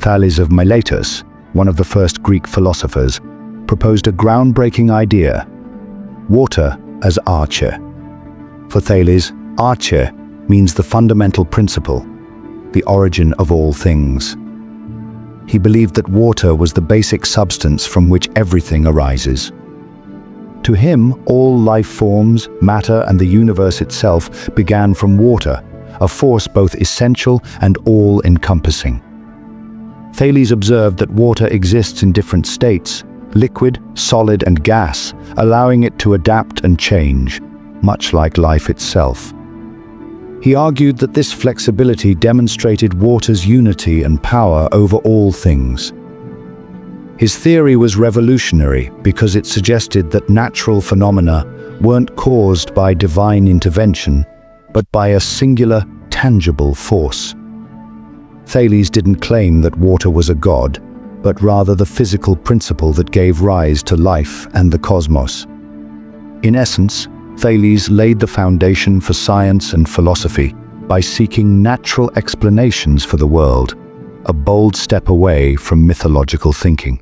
Thales of Miletus, one of the first Greek philosophers, proposed a groundbreaking idea: water as Arche. For Thales, Arche means the fundamental principle, the origin of all things. He believed that water was the basic substance from which everything arises. To him, all life forms, matter, and the universe itself began from water, a force both essential and all-encompassing. Thales observed that water exists in different states, liquid, solid, and gas, allowing it to adapt and change, much like life itself. He argued that this flexibility demonstrated water's unity and power over all things. His theory was revolutionary because it suggested that natural phenomena weren't caused by divine intervention, but by a singular, tangible force. Thales didn't claim that water was a god, but rather the physical principle that gave rise to life and the cosmos. In essence, Thales laid the foundation for science and philosophy by seeking natural explanations for the world, a bold step away from mythological thinking.